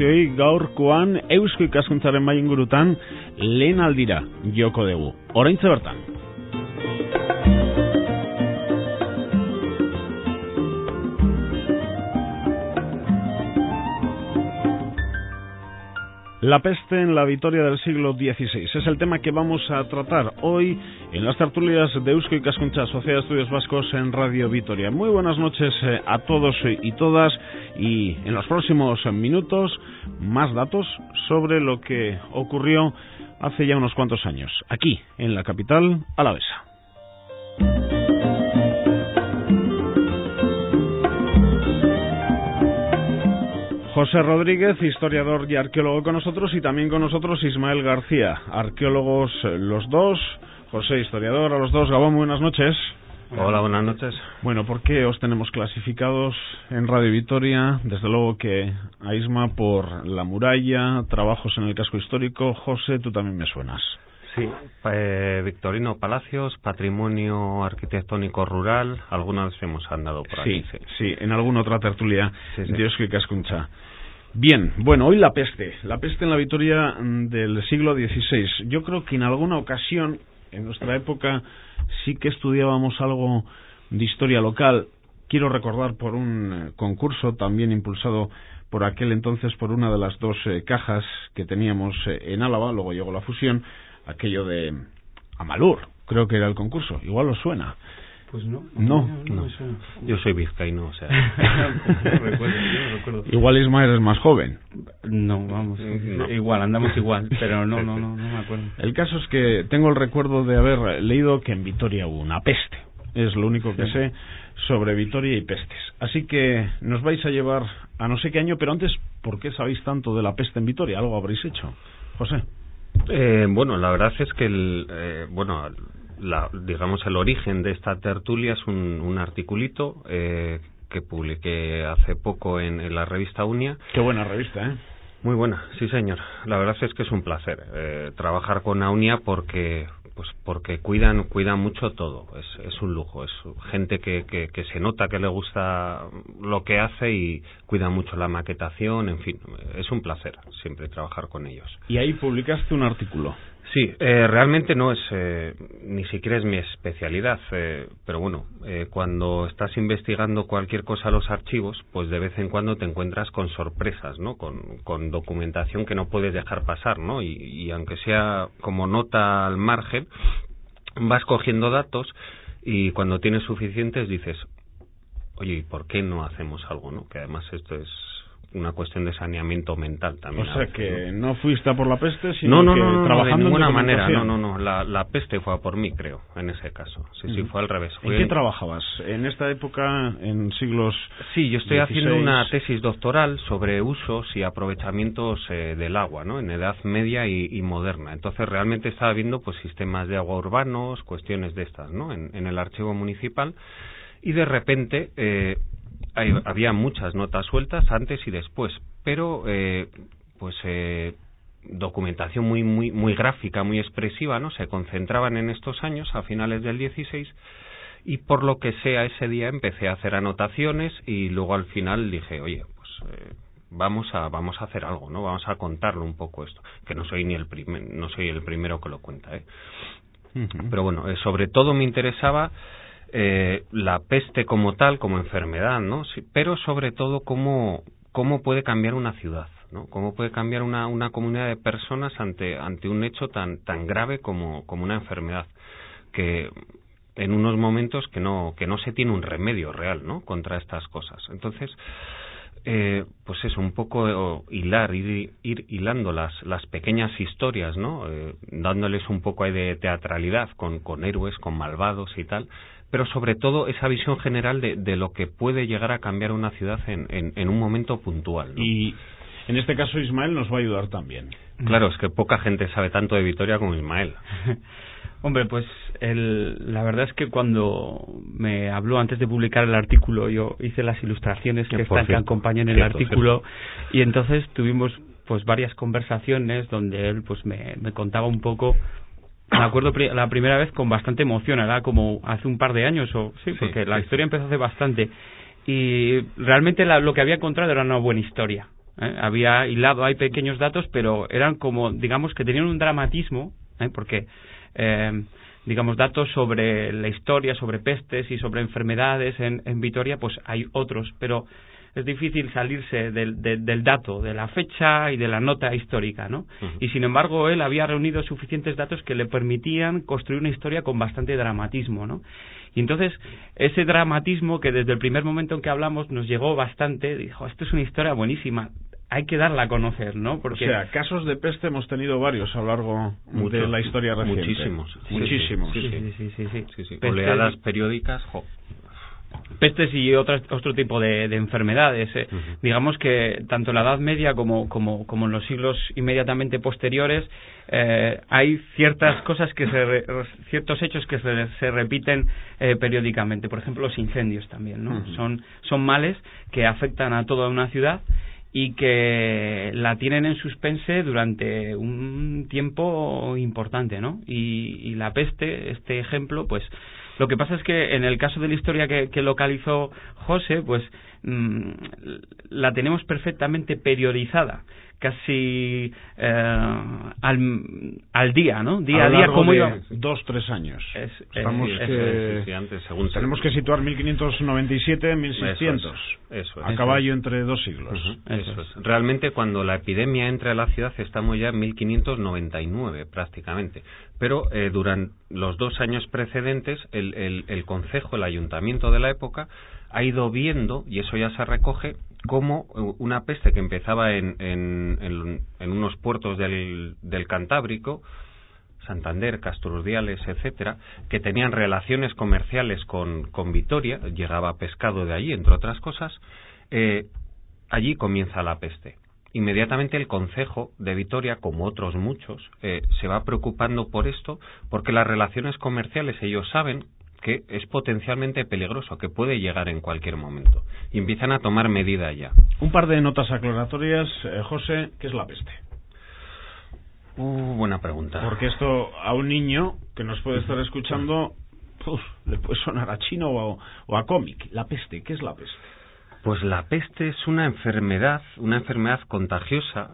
guztioi, gaurkoan Eusko Ikaskuntzaren mai ingurutan lehen aldira joko dugu. Oraintxe bertan. La peste en la Vitoria del siglo XVI es el tema que vamos a tratar hoy en las tertulias de Eusko Ikaskuntza, Sociedad de Estudios Vascos en Radio Vitoria. Muy buenas noches a todos y todas, y en los próximos minutos más datos sobre lo que ocurrió hace ya unos cuantos años, aquí en la capital alavesa. José Rodríguez, historiador y arqueólogo con nosotros, y también con nosotros Ismael García, arqueólogos los dos. José, historiador, a los dos. Gabón, buenas noches. Hola, buenas noches. Bueno, ¿por qué os tenemos clasificados en Radio Vitoria? Desde luego que a Isma por la muralla, trabajos en el casco histórico. José, tú también me suenas. Sí, Victorino Palacios, patrimonio arquitectónico rural, alguna vez hemos andado por aquí. Sí, en alguna otra tertulia sí. de Eusko Ikaskuntza. Bien, bueno, hoy la peste en la Vitoria del siglo XVI. Yo creo que en alguna ocasión, en nuestra época, sí que estudiábamos algo de historia local. Quiero recordar por un concurso también impulsado por aquel entonces por una de las dos cajas que teníamos en Álava, luego llegó la fusión, aquello de Amalur, creo que era el concurso. Igual os suena. Pues no. Yo soy vizcaíno, o sea. no recuerdo. Igual Ismael es más joven. No, vamos. Igual, andamos igual, pero no me acuerdo. El caso es que tengo el recuerdo de haber leído que en Vitoria hubo una peste. Es lo único que sé sobre Vitoria y pestes. Así que nos vais a llevar a no sé qué año, pero antes, ¿por qué sabéis tanto de la peste en Vitoria? ¿Algo habréis hecho? José. Bueno, la verdad es que digamos el origen de esta tertulia es un articulito que publiqué hace poco en la revista Unia. Qué buena revista, ¿eh? Muy buena, sí señor. La verdad es que es un placer trabajar con Unia porque cuidan mucho todo. Es un lujo, es gente que se nota que le gusta lo que hace y cuida mucho la maquetación, en fin, es un placer siempre trabajar con ellos. Y ahí publicaste un artículo. Sí, realmente no es, ni siquiera es mi especialidad, pero bueno, cuando estás investigando cualquier cosa a los archivos, pues de vez en cuando te encuentras con sorpresas, ¿no? Con documentación que no puedes dejar pasar, ¿no? Y aunque sea como nota al margen, vas cogiendo datos y cuando tienes suficientes dices, oye, ¿y por qué no hacemos algo, no? Que además esto es una cuestión de saneamiento mental también. O sea que no fuiste a por la peste, sino no, trabajando de ninguna en manera. No. La peste fue a por mí, creo, en ese caso. Sí, fue al revés. ¿En qué trabajabas? En esta época, en siglos. Sí, yo estoy 16... haciendo una tesis doctoral sobre usos y aprovechamientos del agua, ¿no? En edad media y moderna. Entonces realmente estaba viendo pues sistemas de agua urbanos, cuestiones de estas, ¿no? En el archivo municipal, y de repente había muchas notas sueltas antes y después, pero documentación muy gráfica, muy expresiva, ¿no? Se concentraban en estos años, a finales del 16, y por lo que sea ese día empecé a hacer anotaciones y luego al final dije, oye, pues vamos a hacer algo, ¿no? Vamos a contarlo un poco esto, que no soy el primero que lo cuenta, ¿eh? Uh-huh. Pero bueno, sobre todo me interesaba la peste como tal, como enfermedad, ¿no? Sí, pero sobre todo cómo puede cambiar una ciudad, ¿no? Cómo puede cambiar una comunidad de personas ante un hecho tan grave como una enfermedad, que en unos momentos que no se tiene un remedio real, ¿no? Contra estas cosas. Entonces, pues eso, un poco ir hilando las pequeñas historias, ¿no? Dándoles un poco ahí de teatralidad con héroes, con malvados y tal, pero sobre todo esa visión general de lo que puede llegar a cambiar una ciudad en un momento puntual, ¿no? Y en este caso Ismael nos va a ayudar también. Claro, es que poca gente sabe tanto de Vitoria como Ismael. Hombre, pues la verdad es que cuando me habló antes de publicar el artículo, yo hice las ilustraciones que acompañan el artículo, y entonces tuvimos pues varias conversaciones donde él pues me contaba un poco. Me acuerdo la primera vez con bastante emoción, era como hace un par de años, porque la historia empezó hace bastante, y realmente lo que había encontrado era una buena historia. Había hilado, hay pequeños datos, pero eran como, digamos, que tenían un dramatismo, porque digamos, datos sobre la historia, sobre pestes y sobre enfermedades en Vitoria, pues hay otros, pero es difícil salirse del dato, de la fecha y de la nota histórica, ¿no? Y sin embargo él había reunido suficientes datos que le permitían construir una historia con bastante dramatismo, ¿no? Y entonces ese dramatismo que desde el primer momento en que hablamos nos llegó bastante, dijo, esto es una historia buenísima, hay que darla a conocer, ¿no? Porque... O sea, casos de peste hemos tenido varios a lo largo de la historia reciente. Muchísimos. Sí. Oleadas periódicas, pestes y otro tipo de enfermedades. Digamos que tanto en la Edad Media como en los siglos inmediatamente posteriores hay ciertas cosas ciertos hechos que se repiten periódicamente. Por ejemplo, los incendios también, ¿no? Son males que afectan a toda una ciudad y que la tienen en suspense durante un tiempo importante, ¿no? Y la peste, este ejemplo, pues lo que pasa es que en el caso de la historia que localizó José, pues la tenemos perfectamente periodizada, casi al día, ¿no? Día a día, como iba. 2-3 años. Tenemos que situar 1597, 1600. Eso a caballo entre 2 siglos. Eso es. Realmente cuando la epidemia entra a la ciudad estamos ya en 1599 prácticamente. Pero durante los 2 años precedentes el concejo, el ayuntamiento de la época ha ido viendo, y eso ya se recoge, como una peste que empezaba en unos puertos del Cantábrico, Santander, Casturdiales, etcétera, que tenían relaciones comerciales con Vitoria, llegaba pescado de allí, entre otras cosas, allí comienza la peste. Inmediatamente el concejo de Vitoria, como otros muchos, se va preocupando por esto, porque las relaciones comerciales ellos saben que es potencialmente peligroso, que puede llegar en cualquier momento, y empiezan a tomar medida ya. Un par de notas aclaratorias, José, ¿qué es la peste? Buena pregunta. Porque esto a un niño que nos puede estar escuchando le puede sonar a chino o a cómic. La peste, ¿qué es la peste? Pues la peste es una enfermedad contagiosa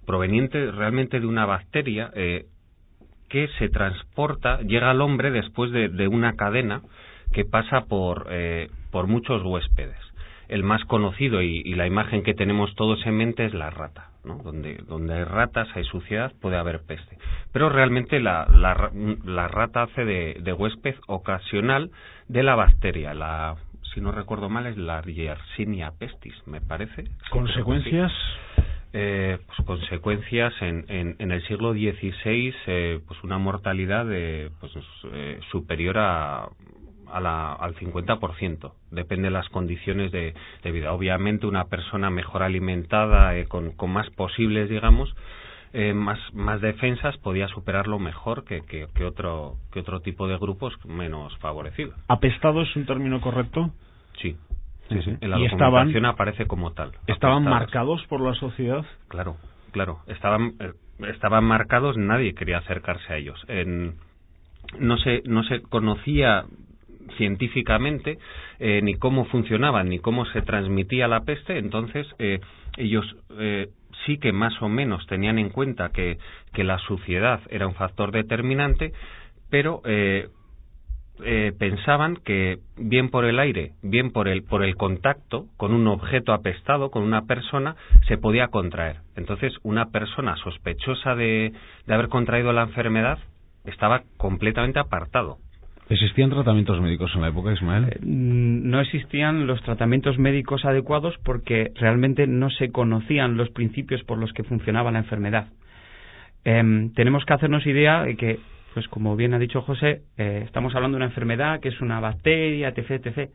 proveniente realmente de una bacteria que se transporta, llega al hombre después de una cadena que pasa por muchos huéspedes. El más conocido y la imagen que tenemos todos en mente es la rata, ¿no? Donde hay ratas, hay suciedad, puede haber peste. Pero realmente la rata hace de huésped ocasional de la bacteria. Si no recuerdo mal, es la Yersinia pestis, me parece. ¿Consecuencias? Pues consecuencias en el siglo XVI, pues una mortalidad superior al 50%. Depende de las condiciones de vida. Obviamente una persona mejor alimentada, con más posibles, digamos, más defensas, podía superarlo mejor que otro tipo de grupos menos favorecidos. ¿Apestado es un término correcto? Sí. En la documentación aparece como tal. ¿Estaban marcados por la sociedad? Claro. Estaban marcados, nadie quería acercarse a ellos. No se conocía científicamente ni cómo funcionaban ni cómo se transmitía la peste, entonces ellos sí que más o menos tenían en cuenta que la suciedad era un factor determinante, pero pensaban que bien por el aire, bien por el contacto con un objeto apestado, con una persona, se podía contraer. Entonces una persona sospechosa de haber contraído la enfermedad estaba completamente apartado. ¿Existían tratamientos médicos en la época, Ismael? No existían los tratamientos médicos adecuados porque realmente no se conocían los principios por los que funcionaba la enfermedad. Tenemos que hacernos idea de que, pues como bien ha dicho José, estamos hablando de una enfermedad que es una bacteria, etc.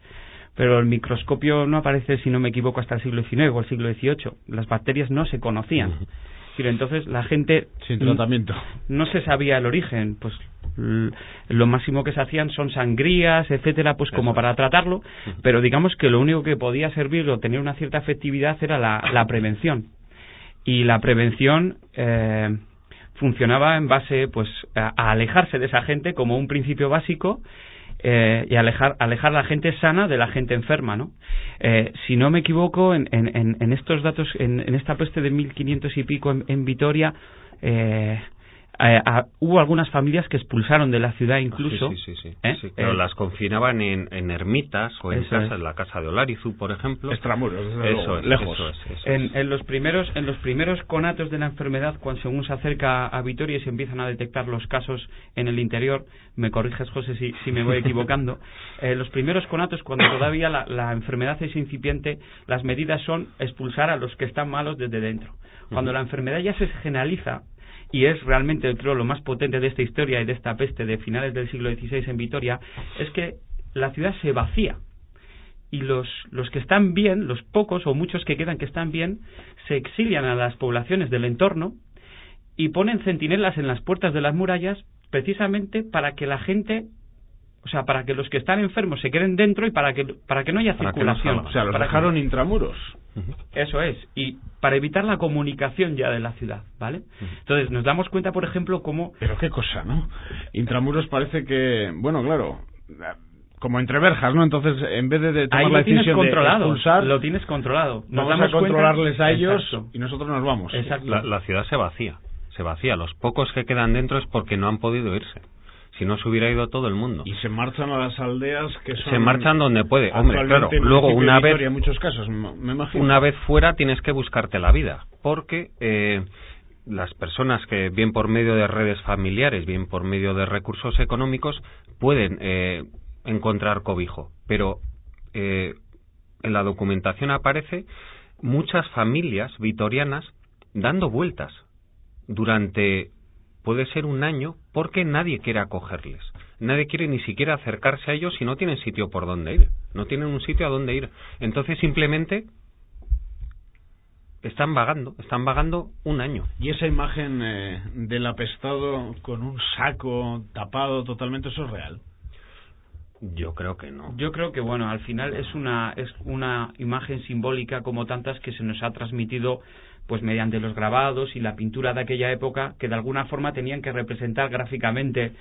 Pero el microscopio no aparece, si no me equivoco, hasta el siglo XIX o el siglo XVIII. Las bacterias no se conocían. Pero entonces la gente sin tratamiento no se sabía el origen, pues lo máximo que se hacían son sangrías, etcétera, pues como para tratarlo, pero digamos que lo único que podía servir o tener una cierta efectividad era la prevención. Y la prevención funcionaba en base pues a alejarse de esa gente como un principio básico, y alejar a la gente sana de la gente enferma, ¿no? Si no me equivoco, en estos datos, en esta peste de 1500 y pico en Vitoria, hubo algunas familias que expulsaron de la ciudad incluso. Sí, pero las confinaban en ermitas o en casas, la casa de Olarizu, por ejemplo. Extramuros, lejos. En los primeros conatos de la enfermedad, cuando según se acerca a Vitoria y se empiezan a detectar los casos en el interior, me corriges, José, si me voy equivocando, los primeros conatos, cuando todavía la enfermedad es incipiente, las medidas son expulsar a los que están malos desde dentro. Cuando la enfermedad ya se generaliza, y es realmente, creo, lo más potente de esta historia y de esta peste de finales del siglo XVI en Vitoria, es que la ciudad se vacía y los que están bien, los pocos o muchos que quedan que están bien, se exilian a las poblaciones del entorno y ponen centinelas en las puertas de las murallas precisamente para que la gente, o sea, para que los que están enfermos se queden dentro y para que no haya circulación. O sea, los dejaron intramuros. Eso es, y para evitar la comunicación ya de la ciudad, ¿vale? Entonces nos damos cuenta, por ejemplo, cómo... Pero qué cosa, ¿no? Intramuros parece que, bueno, claro, como entre verjas, ¿no? Entonces, en vez de tomar la decisión de expulsar... Lo tienes controlado. Vamos a controlarles a ellos. Exacto. Y nosotros nos vamos. Exacto. La ciudad se vacía. Los pocos que quedan dentro es porque no han podido irse. Si no se hubiera ido todo el mundo. Y se marchan a las aldeas que son... Se marchan donde puede. Hombre, claro, luego una vez... En muchos casos, me imagino. Una vez fuera tienes que buscarte la vida, porque las personas que, bien por medio de redes familiares, bien por medio de recursos económicos, pueden encontrar cobijo. Pero en la documentación aparece muchas familias vitorianas dando vueltas durante... puede ser un año, porque nadie quiere acogerles. Nadie quiere ni siquiera acercarse a ellos si no tienen sitio por donde ir. No tienen un sitio a donde ir. Entonces simplemente están vagando un año. ¿Y esa imagen del apestado con un saco tapado totalmente, eso es real? Yo creo que no. Yo creo que, bueno, al final es una imagen simbólica como tantas que se nos ha transmitido pues mediante los grabados y la pintura de aquella época, que de alguna forma tenían que representar gráficamente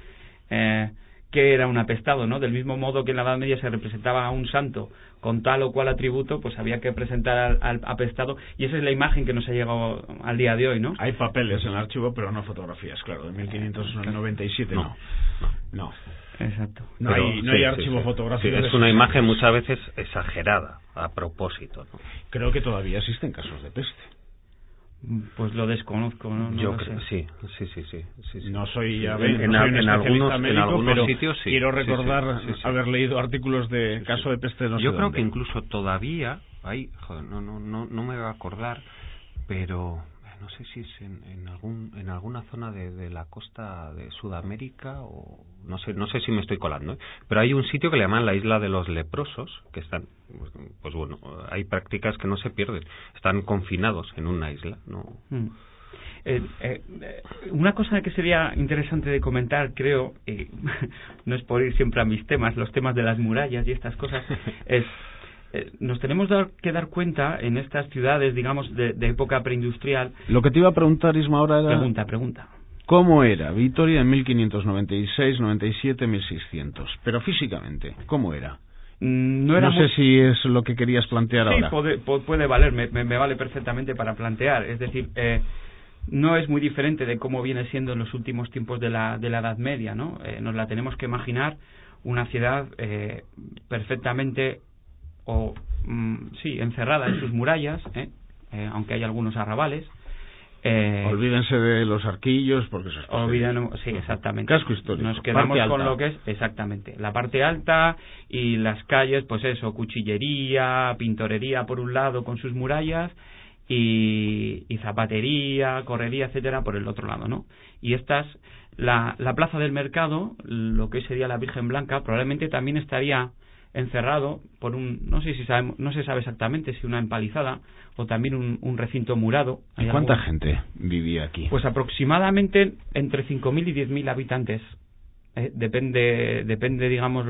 qué era un apestado, ¿no? Del mismo modo que en la Edad Media se representaba a un santo con tal o cual atributo, pues había que presentar al apestado, y esa es la imagen que nos ha llegado al día de hoy, ¿no? Hay papeles en el archivo, pero no fotografías, claro, de 1597 no. Exacto. No hay archivo fotográfico. Es una imagen muchas veces exagerada, a propósito, ¿no? Creo que todavía existen casos de peste. Pues lo desconozco, ¿no? Yo creo, sí. No soy en algunos sitios sí. Quiero recordar haber leído artículos de caso de peste. Yo creo que incluso todavía hay, no me voy a acordar, pero no sé si es en alguna zona de la costa de Sudamérica o no sé si me estoy colando, pero hay un sitio que le llaman la isla de los leprosos, que están, pues bueno, hay prácticas que no se pierden, están confinados en una isla, ¿no? Una cosa que sería interesante de comentar, creo, no es por ir siempre a mis temas, los temas de las murallas y estas cosas, es nos tenemos que dar cuenta en estas ciudades, digamos, de época preindustrial. Lo que te iba a preguntar, Isma, ahora era... Pregunta. ¿Cómo era Vitoria en 1596, 97, 1600? Pero físicamente, ¿cómo era? No sé si es lo que querías plantear ahora. Sí, puede valer, me vale perfectamente para plantear. Es decir, no es muy diferente de cómo viene siendo en los últimos tiempos de la Edad Media, ¿no? Nos la tenemos que imaginar una ciudad perfectamente... encerrada en sus murallas, aunque hay algunos arrabales. Olvídense de los arquillos, porque eso es sí, exactamente. Casco histórico. Nos quedamos con lo que es, exactamente, la parte alta y las calles, pues eso, cuchillería, pintorería por un lado con sus murallas y zapatería, correría, etcétera, por el otro lado, ¿no? Y la plaza del mercado, lo que sería la Virgen Blanca, probablemente también estaría encerrado por no se sabe exactamente si una empalizada o también un recinto murado. ¿Y cuánta gente vivía aquí? Pues aproximadamente entre 5.000 y 10.000 habitantes. Depende, digamos,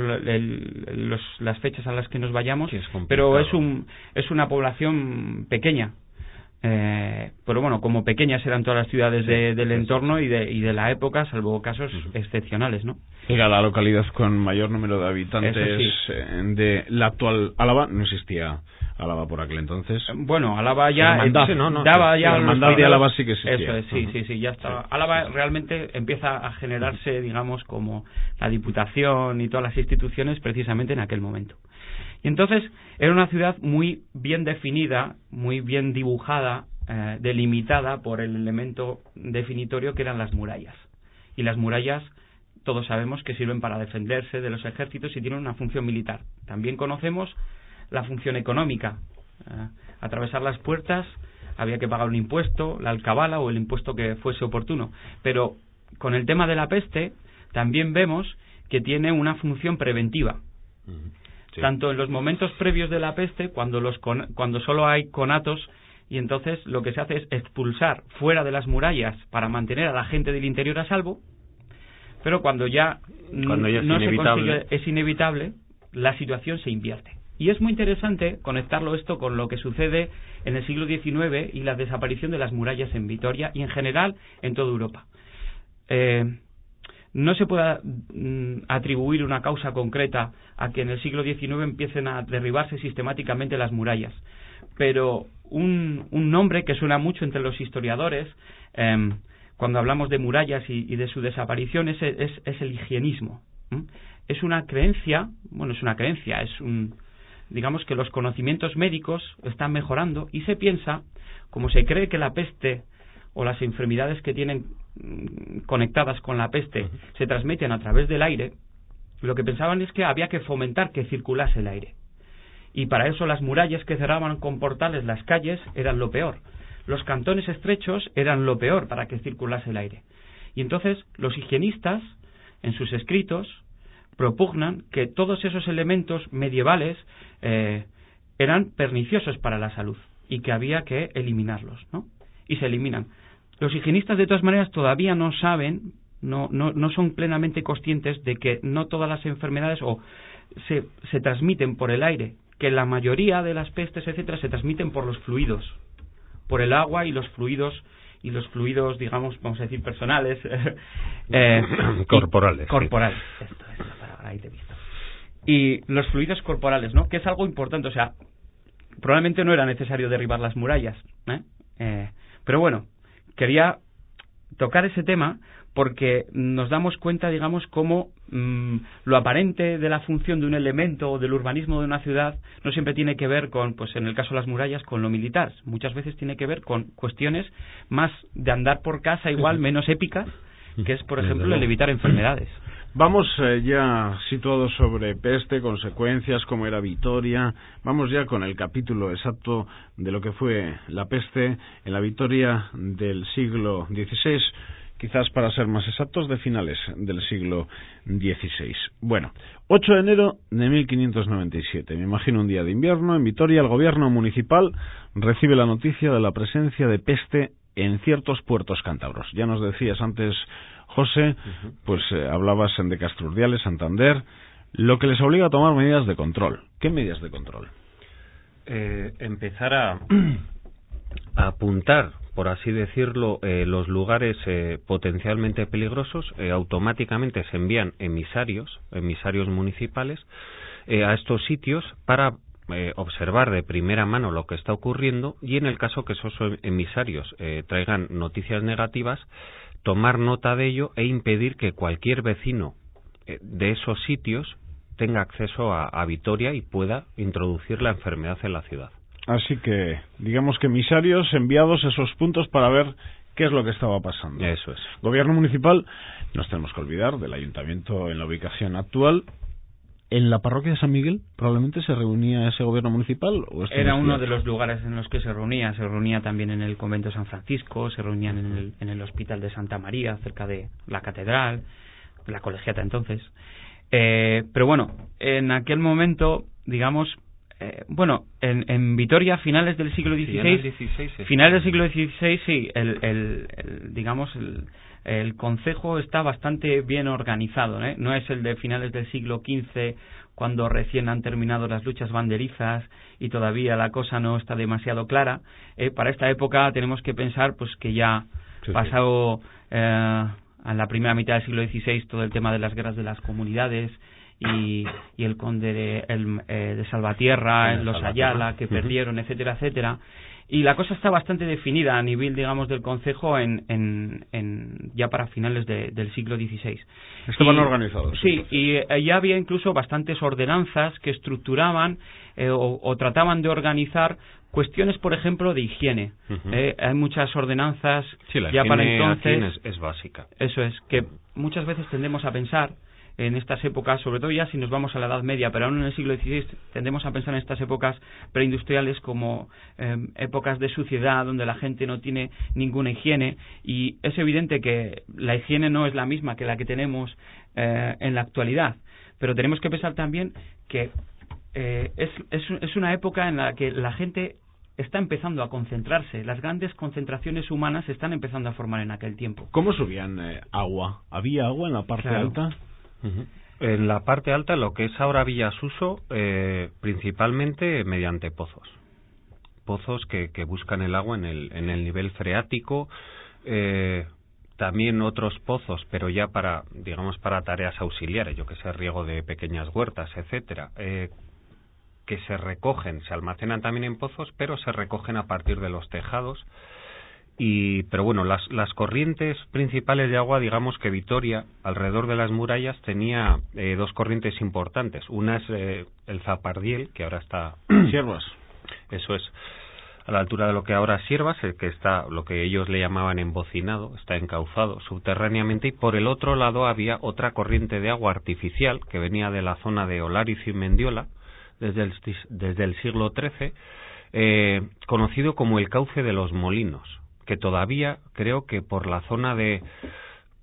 las fechas a las que nos vayamos, pero es una población pequeña. pero bueno, como pequeñas eran todas las ciudades del entorno y de la época, salvo casos excepcionales, ¿no? Era la localidad con mayor número de habitantes de la actual Álava. No existía Álava por aquel entonces. Bueno, Álava ya daba ya el mandato de Álava, sí que existía. Eso es, sí, ya estaba. Álava realmente empieza a generarse, digamos, como la Diputación y todas las instituciones precisamente en aquel momento. Y entonces era una ciudad muy bien definida, muy bien dibujada, delimitada por el elemento definitorio que eran las murallas. Y las murallas, todos sabemos que sirven para defenderse de los ejércitos y tienen una función militar. También conocemos la función económica. Atravesar las puertas había que pagar un impuesto, la alcabala o el impuesto que fuese oportuno. Pero con el tema de la peste también vemos que tiene una función preventiva. Sí. Tanto en los momentos previos de la peste, cuando solo hay conatos, y entonces lo que se hace es expulsar fuera de las murallas para mantener a la gente del interior a salvo, pero cuando ya no se consigue, es inevitable, la situación se invierte. Y es muy interesante conectarlo esto con lo que sucede en el siglo XIX y la desaparición de las murallas en Vitoria y en general en toda Europa. No se puede atribuir una causa concreta a que en el siglo XIX empiecen a derribarse sistemáticamente las murallas, pero un nombre que suena mucho entre los historiadores cuando hablamos de murallas y de su desaparición es el higienismo. Es una creencia, digamos que los conocimientos médicos están mejorando y se piensa, como se cree que la peste o las enfermedades que tienen conectadas con la peste se transmiten a través del aire, lo que pensaban es que había que fomentar que circulase el aire. Y para eso las murallas que cerraban con portales las calles eran lo peor. Los cantones estrechos eran lo peor para que circulase el aire. Y entonces los higienistas, en sus escritos, propugnan que todos esos elementos medievales eran perniciosos para la salud y que había que eliminarlos, ¿no? Y se eliminan. Los higienistas, de todas maneras, todavía no saben, no son plenamente conscientes de que no todas las enfermedades se transmiten por el aire, que la mayoría de las pestes, etcétera, se transmiten por los fluidos, por el agua y los fluidos, digamos, vamos a decir, personales. Corporales. Corporales. Sí. Esto es la palabra, ahí te he visto. Y los fluidos corporales, ¿no? Que es algo importante, o sea, probablemente no era necesario derribar las murallas, pero bueno, quería tocar ese tema porque nos damos cuenta, digamos, cómo lo aparente de la función de un elemento o del urbanismo de una ciudad no siempre tiene que ver con, pues en el caso de las murallas, con lo militar. Muchas veces tiene que ver con cuestiones más de andar por casa, igual menos épicas, que es, por ejemplo, el evitar enfermedades. Vamos ya situados sobre peste, consecuencias, cómo era Vitoria. Vamos ya con el capítulo exacto de lo que fue la peste en la Vitoria del siglo XVI, quizás para ser más exactos, de finales del siglo XVI. Bueno, 8 de enero de 1597, me imagino un día de invierno, en Vitoria el gobierno municipal recibe la noticia de la presencia de peste en ciertos puertos cántabros. Ya nos decías antes, José, pues hablabas de Castrurdiales, Santander, lo que les obliga a tomar medidas de control. ¿Qué medidas de control? Empezar a apuntar, por así decirlo, los lugares potencialmente peligrosos. Automáticamente se envían emisarios municipales a estos sitios para observar de primera mano lo que está ocurriendo y, en el caso que esos emisarios traigan noticias negativas, tomar nota de ello e impedir que cualquier vecino de esos sitios tenga acceso a Vitoria y pueda introducir la enfermedad en la ciudad. Así que, digamos que emisarios enviados a esos puntos para ver qué es lo que estaba pasando. Eso es. Gobierno municipal, nos tenemos que olvidar del ayuntamiento en la ubicación actual. ¿En la parroquia de San Miguel probablemente se reunía ese gobierno municipal? ¿O era uno de los lugares en los que se reunía también en el convento de San Francisco, se reunían en el hospital de Santa María, cerca de la catedral, la colegiata entonces. Pero bueno, en aquel momento, digamos, bueno, en Vitoria, finales del siglo XVI, finales del siglo XVI, sí, digamos, el concejo está bastante bien organizado, ¿eh? No es el de finales del siglo XV, cuando recién han terminado las luchas banderizas y todavía la cosa no está demasiado clara. Para esta época tenemos que pensar pues que ya pasado a la primera mitad del siglo XVI todo el tema de las guerras de las comunidades y el conde de Salvatierra, los Ayala que perdieron, etcétera, etcétera. Y la cosa está bastante definida a nivel, digamos, del concejo ya para finales del siglo XVI. Estaban organizados. Sí, y ya había incluso bastantes ordenanzas que estructuraban o trataban de organizar cuestiones, por ejemplo, de higiene. Hay muchas ordenanzas ya para entonces. Es básica. Eso es, que muchas veces tendemos a pensar en estas épocas, sobre todo ya si nos vamos a la Edad Media, pero aún en el siglo XVI tendemos a pensar en estas épocas preindustriales como épocas de suciedad, donde la gente no tiene ninguna higiene, y es evidente que la higiene no es la misma que la que tenemos en la actualidad, pero tenemos que pensar también que es una época en la que la gente está empezando a concentrarse. Las grandes concentraciones humanas se están empezando a formar en aquel tiempo. ¿Cómo subían agua? ¿Había agua en la parte alta? En la parte alta, lo que es ahora Villasuso, principalmente mediante pozos que buscan el agua en el nivel freático, también otros pozos, pero ya para tareas auxiliares, yo que sé, riego de pequeñas huertas, etcétera, que se almacenan también en pozos, pero se recogen a partir de los tejados. Pero bueno, las corrientes principales de agua, digamos que Vitoria, alrededor de las murallas, tenía dos corrientes importantes. Una es el Zapardiel, que ahora está... Siervas. Eso es, a la altura de lo que ahora es Siervas, el que está, lo que ellos le llamaban embocinado, está encauzado subterráneamente, y por el otro lado había otra corriente de agua artificial, que venía de la zona de Olariz y Mendiola, desde el siglo XIII, conocido como el cauce de los molinos, que todavía creo que por la zona de,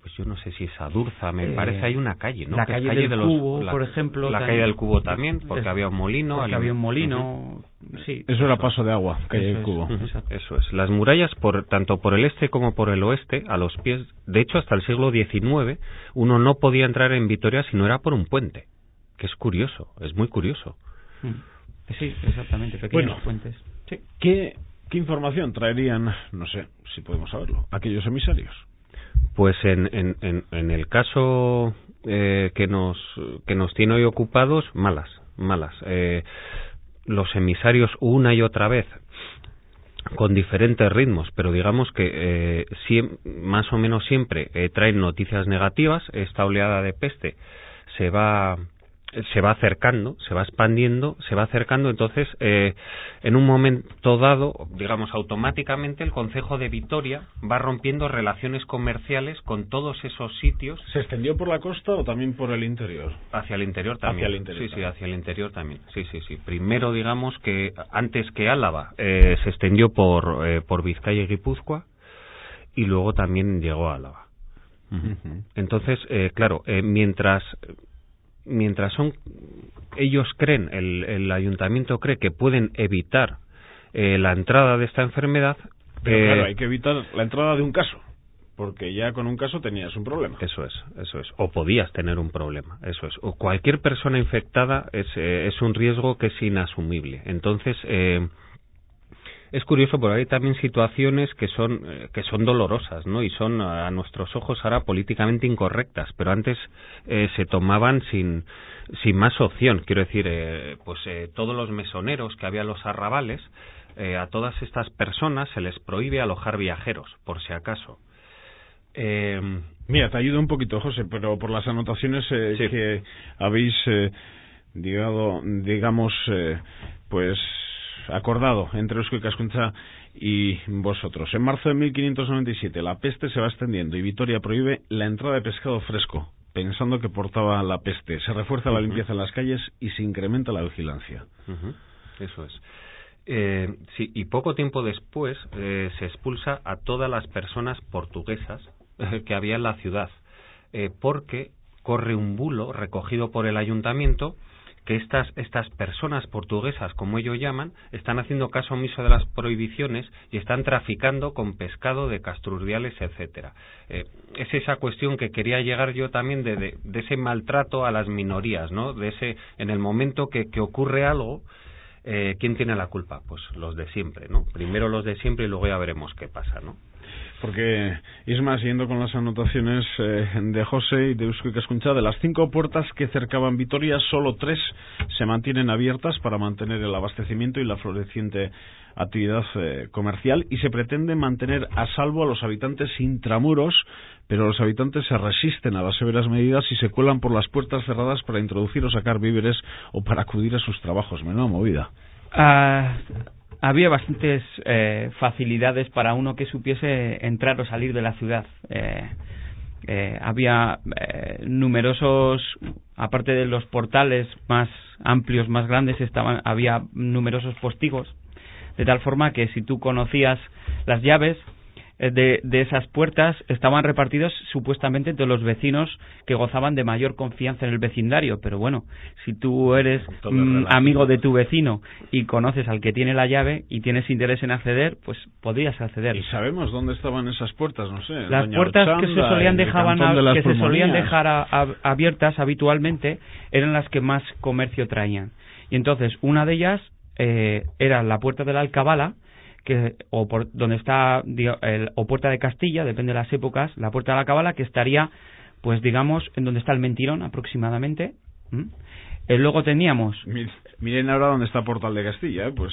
pues yo no sé si es Adurza, me parece hay una calle, ¿no? La calle del Cubo, por ejemplo. La calle del Cubo también, porque había un molino. Porque había un molino, sí. Eso era paso de agua, calle del Cubo. Eso es. Las murallas, tanto por el este como por el oeste, a los pies, de hecho hasta el siglo XIX, uno no podía entrar en Vitoria si no era por un puente, que es curioso, es muy curioso. Sí, exactamente, pequeños puentes. Sí. ¿Qué información traerían, no sé si podemos saberlo, aquellos emisarios? Pues en el caso que nos tiene hoy ocupados, malas. Los emisarios una y otra vez, con diferentes ritmos, pero digamos que más o menos siempre traen noticias negativas. Esta oleada de peste se va acercando, se va expandiendo, se va acercando. Entonces, en un momento dado, digamos, automáticamente el concejo de Vitoria va rompiendo relaciones comerciales con todos esos sitios. ¿Se extendió por la costa o también por el interior? Hacia el interior también. Hacia el interior, sí, hacia el interior también. Sí. Primero, digamos que antes que Álava, se extendió por Vizcaya y Guipúzcoa, y luego también llegó a Álava. Entonces, claro, mientras ellos creen, el ayuntamiento cree que pueden evitar la entrada de esta enfermedad. Pero claro, hay que evitar la entrada de un caso, porque ya con un caso tenías un problema. Eso es. O podías tener un problema, eso es. O cualquier persona infectada es un riesgo que es inasumible. Entonces, es curioso, porque hay también situaciones que son dolorosas, ¿no? Y son a nuestros ojos ahora políticamente incorrectas, pero antes se tomaban sin más opción. Quiero decir, todos los mesoneros que había en los arrabales, a todas estas personas se les prohíbe alojar viajeros, por si acaso. Mira, te ayudo un poquito, José, pero por las anotaciones que habéis acordado entre Eusko Ikaskuntza y vosotros. En marzo de 1597 la peste se va extendiendo y Vitoria prohíbe la entrada de pescado fresco, pensando que portaba la peste. Se refuerza la limpieza en las calles y se incrementa la vigilancia. Eso es. Sí, y poco tiempo después se expulsa a todas las personas portuguesas que había en la ciudad, porque corre un bulo recogido por el ayuntamiento que estas personas portuguesas, como ellos llaman, están haciendo caso omiso de las prohibiciones y están traficando con pescado de castrurdiales, etcétera. Es esa cuestión que quería llegar yo también de ese maltrato a las minorías, ¿no? En el momento que ocurre algo, ¿quién tiene la culpa? Pues los de siempre, ¿no? Primero los de siempre y luego ya veremos qué pasa, ¿no? Porque, Isma, siguiendo con las anotaciones de José y de Eusko Ikaskuntza, de las 5 puertas que cercaban Vitoria, solo 3 se mantienen abiertas para mantener el abastecimiento y la floreciente actividad comercial, y se pretende mantener a salvo a los habitantes intramuros, pero los habitantes se resisten a las severas medidas y se cuelan por las puertas cerradas para introducir o sacar víveres o para acudir a sus trabajos. Menuda movida. Había bastantes facilidades para uno que supiese entrar o salir de la ciudad. Había numerosos, aparte de los portales más amplios, más grandes, había numerosos postigos, de tal forma que si tú conocías las llaves de esas puertas, estaban repartidos supuestamente entre los vecinos que gozaban de mayor confianza en el vecindario. Pero bueno, si tú eres amigo de tu vecino y conoces al que tiene la llave y tienes interés en acceder, pues podrías acceder. ¿Y sabemos dónde estaban esas puertas? No sé. Las puertas Ochanda, que se solían dejar abiertas habitualmente eran las que más comercio traían. Y entonces una de ellas era la puerta de la Alcabala, donde está o Puerta de Castilla, depende de las épocas, la Puerta de la Alcabala, que estaría, pues digamos, en donde está el Mentirón aproximadamente. Luego teníamos... Miren ahora dónde está Portal de Castilla, pues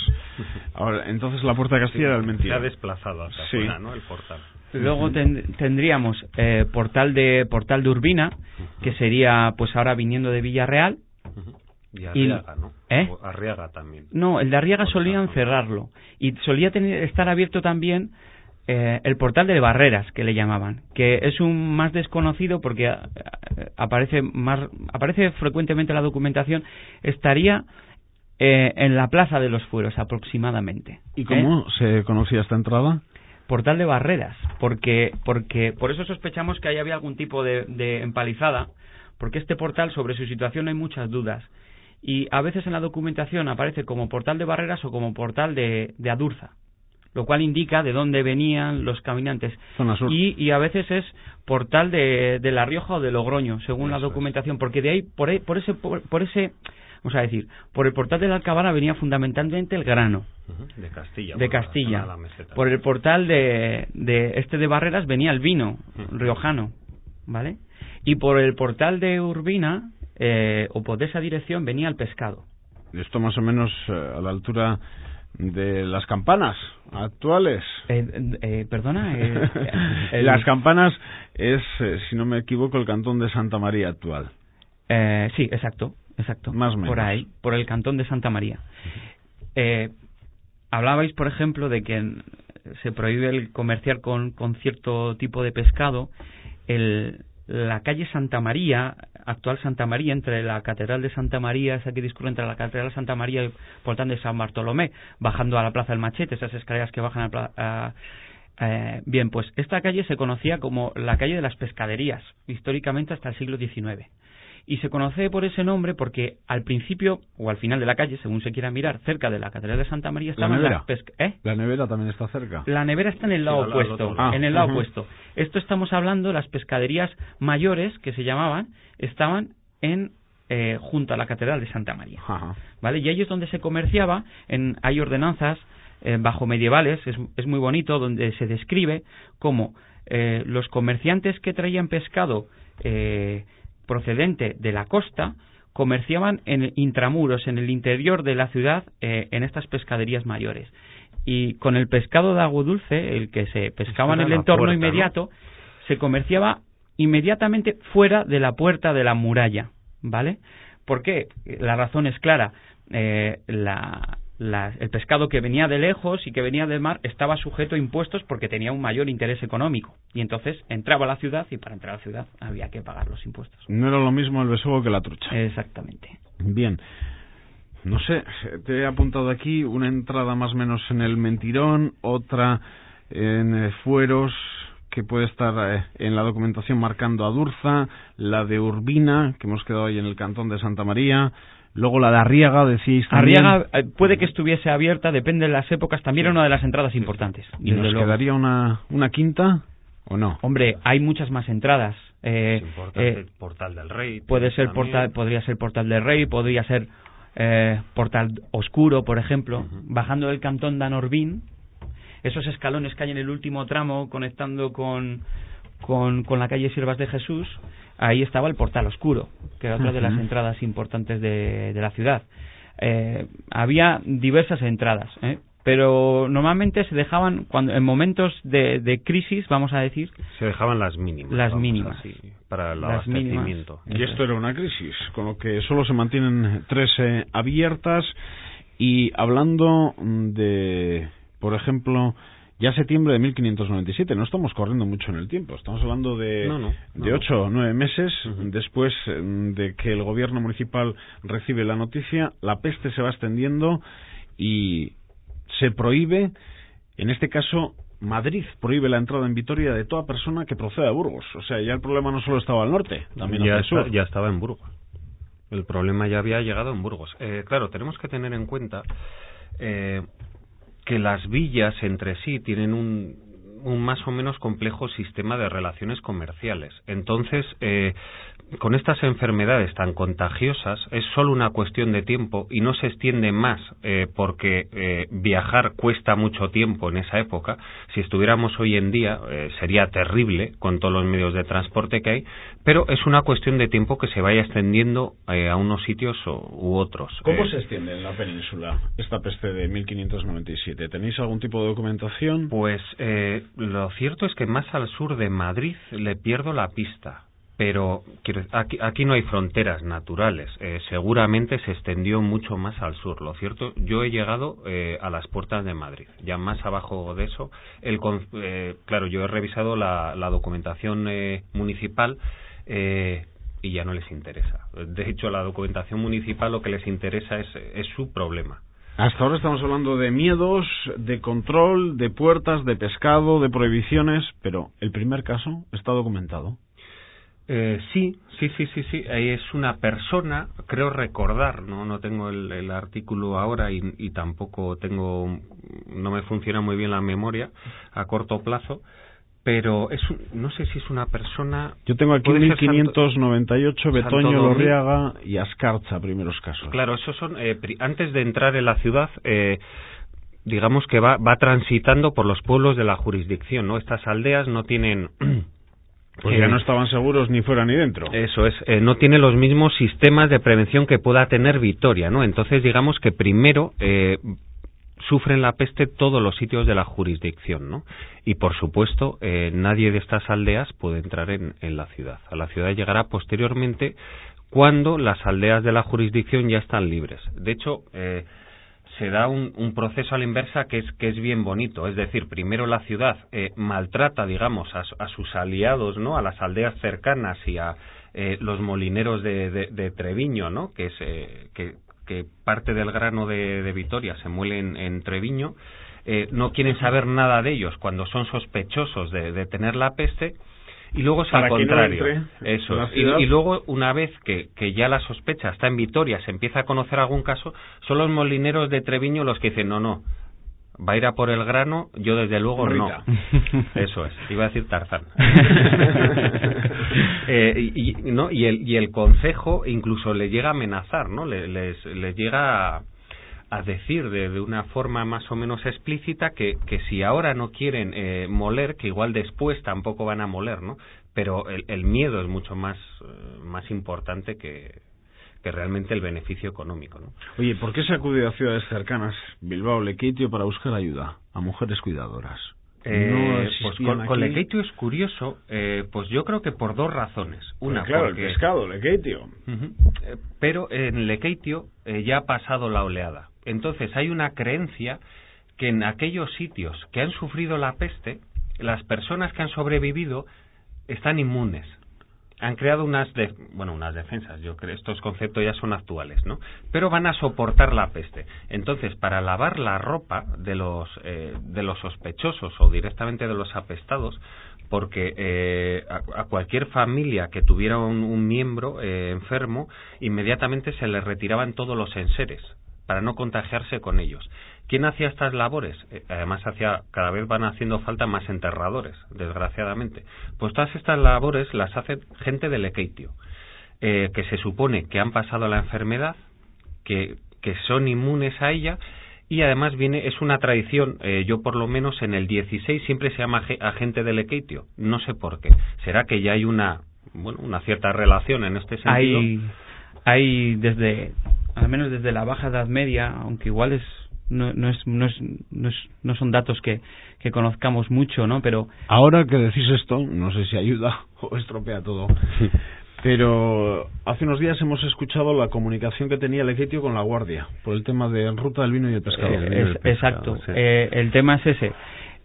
ahora, entonces la Puerta de Castilla era el Mentirón. Se ha desplazado hasta afuera, ¿no? El portal. Luego tendríamos Portal de Urbina, que sería, pues ahora viniendo de Villarreal. Y Arriaga, ¿no? Arriaga también. No, el de Arriaga solían cerrarlo. Y solía estar abierto también el portal de Barreras, que le llamaban, que es un más desconocido porque aparece frecuentemente en la documentación. Estaría en la Plaza de los Fueros aproximadamente. ¿Y cómo se conocía esta entrada? Portal de Barreras, porque por eso sospechamos que ahí había algún tipo de empalizada, porque este portal, sobre su situación hay muchas dudas. Y a veces en la documentación aparece como Portal de Barreras o como Portal de Adurza, lo cual indica de dónde venían los caminantes. Y a veces es Portal de La Rioja o de Logroño, según la documentación, porque de ahí, por ese, vamos a decir, por el Portal de la Alcabala venía fundamentalmente el grano. De Castilla. Por el Portal de Barreras venía el vino riojano, ¿vale? Y por el Portal de Urbina, o por esa dirección, venía el pescado. Esto más o menos a la altura de las campanas actuales. Perdona. Las campanas es, si no me equivoco, el cantón de Santa María actual. Sí, exacto. Más o menos. Por ahí, por el cantón de Santa María. Hablabais, por ejemplo, de que se prohíbe el comerciar con cierto tipo de pescado. La calle Santa María, actual Santa María, entre la Catedral de Santa María, esa que discurre entre la Catedral de Santa María y el Portal de San Bartolomé, bajando a la Plaza del Machete, esas escaleras que bajan bien, pues esta calle se conocía como la calle de las pescaderías, históricamente hasta el siglo XIX. Y se conoce por ese nombre porque al principio, o al final de la calle, según se quiera mirar, cerca de la Catedral de Santa María estaban las ¿La nevera también está cerca? La nevera está en el lado opuesto. En el lado opuesto. Esto estamos hablando, las pescaderías mayores, que se llamaban, estaban junto a la Catedral de Santa María. ¿Vale? Y ahí es donde se comerciaba. Hay ordenanzas bajo medievales, es muy bonito, donde se describe cómo los comerciantes que traían pescado procedente de la costa comerciaban en intramuros, en el interior de la ciudad, en estas pescaderías mayores. Y con el pescado de agua dulce, el que se pescaba en el entorno inmediato, ¿no? Se comerciaba inmediatamente fuera de la puerta de la muralla, ¿vale? ¿Por qué? La razón es clara. El pescado que venía de lejos y que venía del mar estaba sujeto a impuestos porque tenía un mayor interés económico, y entonces entraba a la ciudad, y para entrar a la ciudad había que pagar los impuestos. No era lo mismo el besugo que la trucha. Exactamente. Bien, no sé, te he apuntado aquí una entrada más o menos en el Mentirón, otra en Fueros, que puede estar en la documentación marcando Adurza, la de Urbina, que hemos quedado ahí en el cantón de Santa María. Luego la de Arriaga, decíais también. Arriaga puede que estuviese abierta, depende de las épocas, también era una de las entradas importantes. ¿Y nos quedaría una quinta o no? Hombre, hay muchas más entradas. Es importante, Portal del Rey. Podría ser Portal del Rey, podría ser Portal Oscuro, por ejemplo. Bajando del cantón de Anorbín, esos escalones que hay en el último tramo conectando con la calle Siervas de Jesús, ahí estaba el Portal Oscuro, que era otra de las entradas importantes de la ciudad. Había diversas entradas, pero normalmente se dejaban, cuando en momentos de crisis, vamos a decir, se dejaban las mínimas. Las mínimas. Así, para el abastecimiento. Y esto era una crisis, con lo que solo se mantienen 3 abiertas. Y hablando de, por ejemplo, ya septiembre de 1597, no estamos corriendo mucho en el tiempo, estamos hablando de 8 o 9 meses después de que el gobierno municipal recibe la noticia, la peste se va extendiendo y se prohíbe, en este caso Madrid prohíbe la entrada en Vitoria de toda persona que proceda de Burgos. O sea, ya el problema no solo estaba al norte, también hacia el sur. Ya estaba en Burgos. El problema ya había llegado en Burgos. Claro, tenemos que tener en cuenta que las villas entre sí tienen un más o menos complejo sistema de relaciones comerciales. Entonces, con estas enfermedades tan contagiosas es solo una cuestión de tiempo y no se extiende más porque viajar cuesta mucho tiempo en esa época. Si estuviéramos hoy en día sería terrible con todos los medios de transporte que hay, pero es una cuestión de tiempo que se vaya extendiendo a unos sitios u otros. ¿Cómo se extiende en la península esta peste de 1597? ¿Tenéis algún tipo de documentación? Pues lo cierto es que más al sur de Madrid le pierdo la pista. Pero aquí no hay fronteras naturales. Seguramente se extendió mucho más al sur. Lo cierto, yo he llegado a las puertas de Madrid. Ya más abajo de eso, claro, yo he revisado la documentación municipal y ya no les interesa. De hecho, la documentación municipal lo que les interesa es su problema. Hasta ahora estamos hablando de miedos, de control, de puertas, de pescado, de prohibiciones, pero el primer caso está documentado. Sí. Es una persona, creo recordar, no tengo el artículo ahora y tampoco no me funciona muy bien la memoria a corto plazo, pero no sé si es una persona. Yo tengo aquí 1598, Betoño, Lorriaga y Ascarcha, primeros casos. Claro, esos son antes de entrar en la ciudad. Digamos que va transitando por los pueblos de la jurisdicción, ¿no? Estas aldeas no tienen. Pues ya no estaban seguros ni fuera ni dentro. Eso es, no tiene los mismos sistemas de prevención que pueda tener Vitoria, ¿no? Entonces, digamos que primero sufren la peste todos los sitios de la jurisdicción, ¿no? Y, por supuesto, nadie de estas aldeas puede entrar en la ciudad. A la ciudad llegará posteriormente cuando las aldeas de la jurisdicción ya están libres. De hecho, se da un proceso a la inversa que es bien bonito. Es decir, primero la ciudad maltrata, digamos, a sus aliados, ¿no? A las aldeas cercanas y a los molineros de Treviño, ¿no? Que parte del grano de Vitoria se muele en Treviño. No quieren saber nada de ellos cuando son sospechosos de tener la peste. Y luego es al contrario. Eso es. Y luego, una vez que ya la sospecha está en Vitoria, se empieza a conocer algún caso, son los molineros de Treviño los que dicen, no, va a ir a por el grano, yo desde luego Rita. No. Eso es, iba a decir Tarzán. Y el concejo incluso le llega a amenazar, ¿no? Les llega a decir de una forma más o menos explícita que si ahora no quieren moler, que igual después tampoco van a moler, ¿no? Pero el miedo es mucho más importante que realmente el beneficio económico, ¿no? Oye, ¿por qué se acude a ciudades cercanas, Bilbao, Lekeitio, para buscar ayuda a mujeres cuidadoras? Pues con Lekeitio es curioso, pues yo creo que por dos razones. Una, claro, porque el pescado, Lekeitio. Pero en Lekeitio ya ha pasado la oleada. Entonces hay una creencia que en aquellos sitios que han sufrido la peste, las personas que han sobrevivido están inmunes. Han creado unas defensas, yo creo, estos conceptos ya son actuales, ¿no? Pero van a soportar la peste. Entonces, para lavar la ropa de los sospechosos o directamente de los apestados, porque a cualquier familia que tuviera un miembro enfermo, inmediatamente se le retiraban todos los enseres para no contagiarse con ellos. ¿Quién hacía estas labores? Además, cada vez van haciendo falta más enterradores, desgraciadamente. Pues todas estas labores las hace gente del Lekeitio, que se supone que han pasado la enfermedad, que son inmunes a ella, y además es una tradición. Yo por lo menos en el 16 siempre se llama a gente del Lekeitio, no sé por qué. ¿Será que ya hay una cierta relación en este sentido? Hay al menos desde la Baja Edad Media, aunque igual no son datos que conozcamos mucho, ¿no? Pero ahora que decís esto, no sé si ayuda o estropea todo. Pero hace unos días hemos escuchado la comunicación que tenía el Lekeitio con la Guardia por el tema de ruta del vino y el pescado. Exacto. Sí. El tema es ese.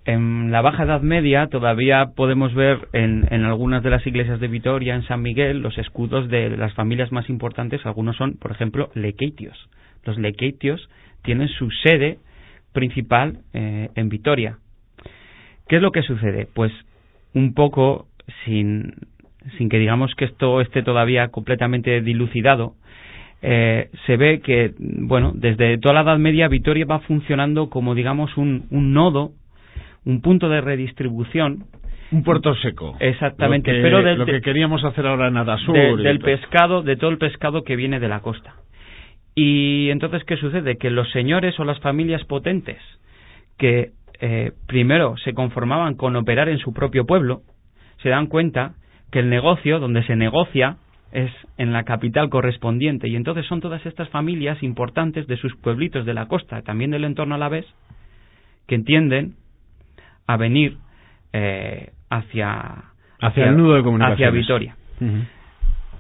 En la Baja Edad Media todavía podemos ver en algunas de las iglesias de Vitoria, en San Miguel, los escudos de las familias más importantes. Algunos son, por ejemplo, Lekeitios. Los Lekeitios tienen su sede principal en Vitoria. ¿Qué es lo que sucede? Pues un poco sin que digamos que esto esté todavía completamente dilucidado, se ve que, desde toda la Edad Media Vitoria va funcionando como, digamos, un nodo, un punto de redistribución. Un puerto seco. Exactamente. Lo que queríamos hacer ahora en Adasur. Del pescado, de todo el pescado que viene de la costa. Y entonces, ¿qué sucede? Que los señores o las familias potentes que primero se conformaban con operar en su propio pueblo, se dan cuenta que el negocio, donde se negocia, es en la capital correspondiente, y entonces son todas estas familias importantes de sus pueblitos de la costa, también del entorno alavés, que entienden a venir hacia el nudo de comunicaciones, hacia Vitoria. Uh-huh.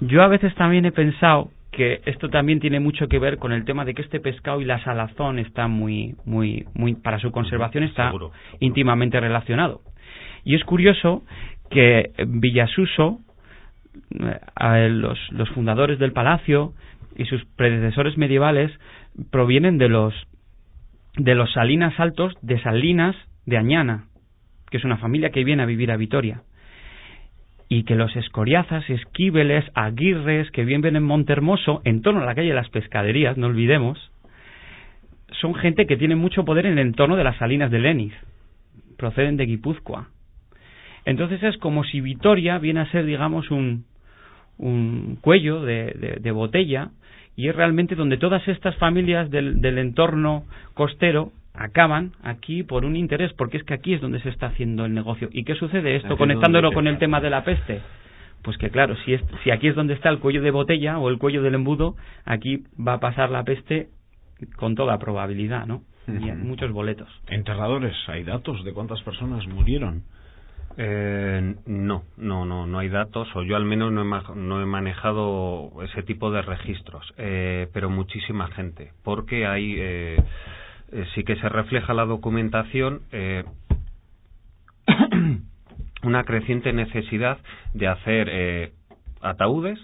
Yo a veces también he pensado que esto también tiene mucho que ver con el tema de que este pescado y la salazón está muy para su conservación está seguro. Íntimamente relacionado. Y es curioso que Villasuso, los fundadores del palacio y sus predecesores medievales provienen de los Salinas Altos de Salinas de Añana, que es una familia que viene a vivir a Vitoria, y que los Escoriazas, Esquíbeles, Aguirres, que viven en Montehermoso, en torno a la calle de las Pescaderías, no olvidemos, son gente que tiene mucho poder en el entorno de las Salinas de Leniz, proceden de Guipúzcoa. Entonces es como si Vitoria viene a ser, digamos, un cuello de botella, y es realmente donde todas estas familias del entorno costero acaban aquí por un interés, porque es que aquí es donde se está haciendo el negocio. ¿Y qué sucede esto conectándolo con el tema de la peste? Pues que claro, si aquí es donde está el cuello de botella o el cuello del embudo, aquí va a pasar la peste con toda probabilidad, ¿no? Y hay muchos boletos. ¿Enterradores? ¿Hay datos de cuántas personas murieron? No hay datos, o yo al menos no he manejado ese tipo de registros, pero muchísima gente, porque hay sí que se refleja la documentación una creciente necesidad de hacer ataúdes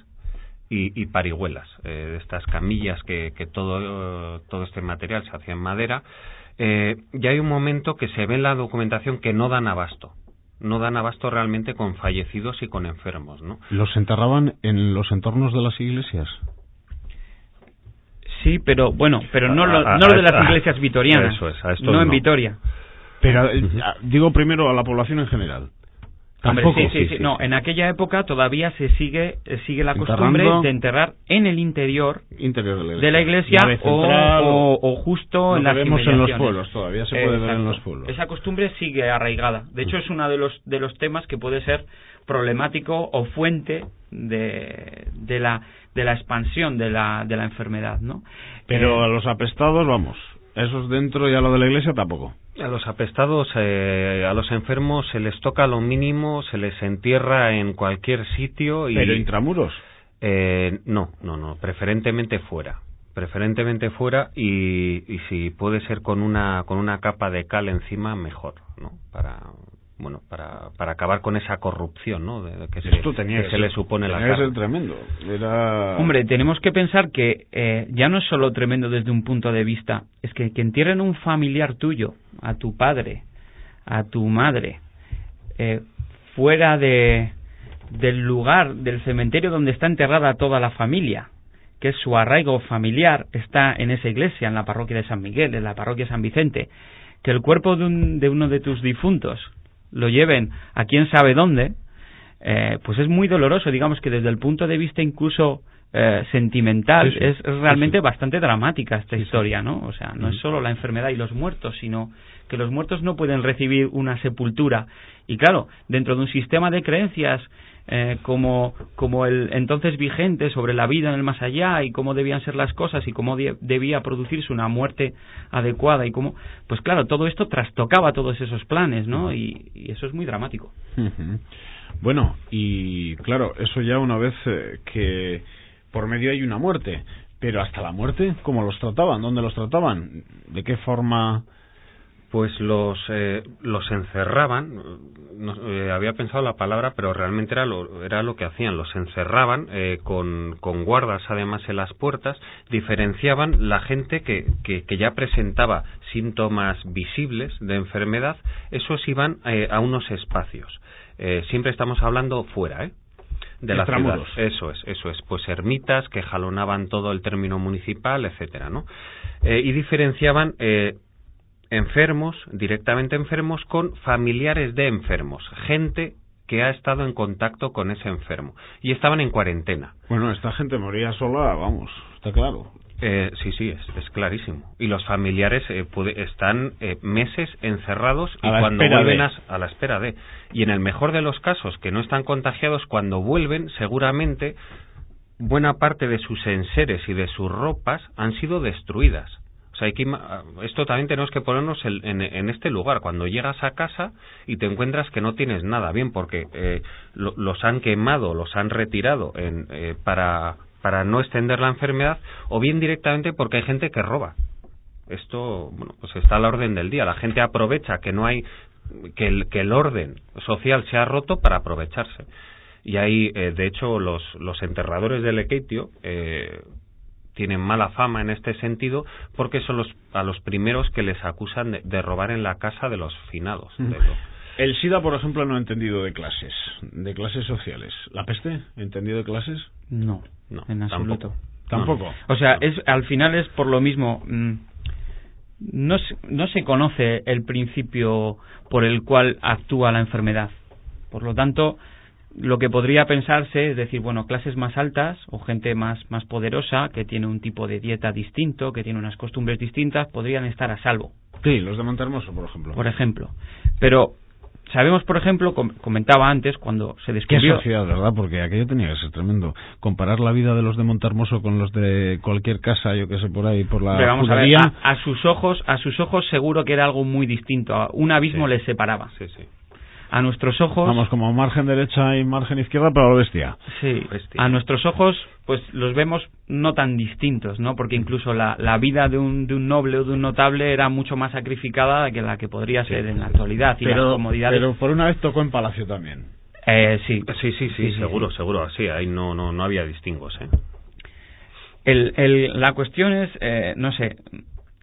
y parihuelas, estas camillas que todo este material se hacía en madera. Ya hay un momento que se ve en la documentación que no dan abasto realmente con fallecidos y con enfermos, ¿no? ¿Los enterraban en los entornos de las iglesias? Sí, pero no lo de las iglesias vitorianas, eso es, a esto no en Vitoria. Pero digo primero a la población en general. Tampoco. Sí. No, en aquella época todavía se sigue la costumbre de enterrar en el interior de la iglesia o justo en las inmediaciones. En los pueblos, todavía se puede ver en los pueblos. Esa costumbre sigue arraigada. De hecho, es uno de los temas que puede ser problemático o fuente de la expansión de la enfermedad, ¿no? Pero a los apestados, vamos, esos dentro y a lo de la iglesia tampoco. A los apestados, a los enfermos se les toca lo mínimo, se les entierra en cualquier sitio. ¿Pero intramuros? No, preferentemente fuera y si puede ser con una capa de cal encima, mejor, ¿no? Para acabar con esa corrupción, ¿no? Que se le supone la cal. Es tremendo. Hombre, tenemos que pensar que ya no es solo tremendo desde un punto de vista, es que entierren un familiar tuyo, a tu padre, a tu madre, fuera del lugar, del cementerio donde está enterrada toda la familia, que es su arraigo familiar, está en esa iglesia, en la parroquia de San Miguel, en la parroquia de San Vicente, que el cuerpo de uno de tus difuntos lo lleven a quién sabe dónde, pues es muy doloroso. Digamos que desde el punto de vista incluso sentimental, es realmente bastante dramática esta historia, ¿no? O sea, no es solo la enfermedad y los muertos, sino que los muertos no pueden recibir una sepultura. Y claro, dentro de un sistema de creencias como el entonces vigente sobre la vida en el más allá y cómo debían ser las cosas y cómo debía producirse una muerte adecuada y cómo, pues claro, todo esto trastocaba todos esos planes, ¿no? Y eso es muy dramático. Bueno, y claro, eso ya una vez que por medio hay una muerte, pero hasta la muerte, ¿cómo los trataban? ¿Dónde los trataban? ¿De qué forma? Pues los encerraban. Había pensado la palabra, pero realmente era lo que hacían. Los encerraban con guardas además en las puertas. Diferenciaban la gente que ya presentaba síntomas visibles de enfermedad. Esos iban a unos espacios. Siempre estamos hablando fuera, de la ciudad. Eso es. Pues ermitas que jalonaban todo el término municipal, etcétera, ¿no? Y diferenciaban enfermos, directamente enfermos, con familiares de enfermos, gente que ha estado en contacto con ese enfermo, y estaban en cuarentena. Bueno, esta gente moría sola, vamos, está claro. Sí, es clarísimo. Y los familiares están meses encerrados y cuando vuelven a la espera de. Y en el mejor de los casos, que no están contagiados, cuando vuelven, seguramente buena parte de sus enseres y de sus ropas han sido destruidas. O sea, esto también tenemos que ponernos en este lugar. Cuando llegas a casa y te encuentras que no tienes nada, bien porque los han quemado, los han retirado para no extender la enfermedad, o bien directamente porque hay gente que roba. Esto, bueno, pues está a la orden del día. La gente aprovecha que no hay, que el orden social se ha roto para aprovecharse. Y ahí, de hecho, los enterradores de Lekeitio tienen mala fama en este sentido, porque son a los primeros que les acusan de robar en la casa de los finados. El SIDA, por ejemplo, no ha entendido de clases sociales. ¿La peste? ¿Entendido de clases? No, en absoluto. ¿Tampoco? O sea, al final es por lo mismo. No se conoce el principio por el cual actúa la enfermedad. Por lo tanto, lo que podría pensarse es decir, bueno, clases más altas o gente más poderosa, que tiene un tipo de dieta distinto, que tiene unas costumbres distintas, podrían estar a salvo. Sí, los de Montehermoso, por ejemplo. Por ejemplo. Pero sabemos, por ejemplo, comentaba antes, cuando se descubrió... Qué sociedad, ¿verdad? Porque aquello tenía que ser tremendo. Comparar la vida de los de Montehermoso con los de cualquier casa, yo que sé, por ahí, por la judería... A ver, a sus ojos seguro que era algo muy distinto. Un abismo les separaba. Sí. A nuestros ojos... Vamos, como margen derecha y margen izquierda, pero a lo bestia. Sí, bestia. A nuestros ojos, pues los vemos no tan distintos, ¿no? Porque incluso la vida de un noble o de un notable era mucho más sacrificada que la que podría ser en la actualidad. Y las comodidades... Pero por una vez tocó en Palacio también. Sí, seguro. Sí, ahí no había distingos, La cuestión es, no sé...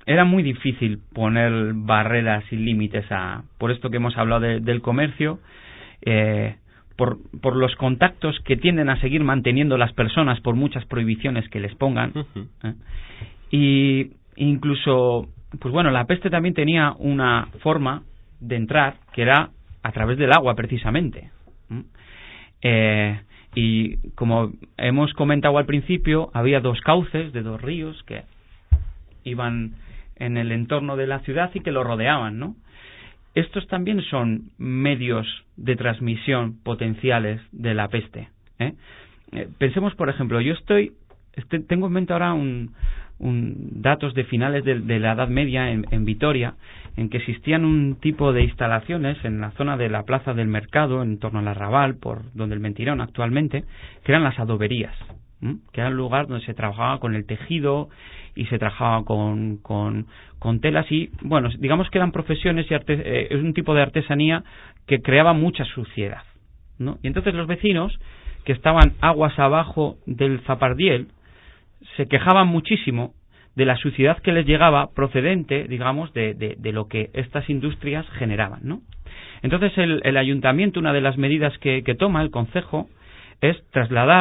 Era muy difícil poner barreras y límites por esto que hemos hablado del comercio, por los contactos que tienden a seguir manteniendo las personas por muchas prohibiciones que les pongan. Y incluso, pues bueno, la peste también tenía una forma de entrar que era a través del agua, precisamente. Y como hemos comentado al principio, había 2 cauces de 2 ríos que iban en el entorno de la ciudad y que lo rodeaban, ¿no? Estos también son medios de transmisión potenciales de la peste. Pensemos, por ejemplo, yo tengo en mente ahora datos de finales de la Edad Media en Vitoria, en que existían un tipo de instalaciones en la zona de la Plaza del Mercado, en torno al Arrabal, por donde el Mentirón actualmente, que eran las adoberías, que era el lugar donde se trabajaba con el tejido y se trabajaba con telas y, bueno, digamos que eran profesiones y es un tipo de artesanía que creaba mucha suciedad, ¿no? Y entonces los vecinos, que estaban aguas abajo del Zapardiel, se quejaban muchísimo de la suciedad que les llegaba procedente, digamos, de lo que estas industrias generaban, ¿no? Entonces el ayuntamiento, una de las medidas que toma el concejo es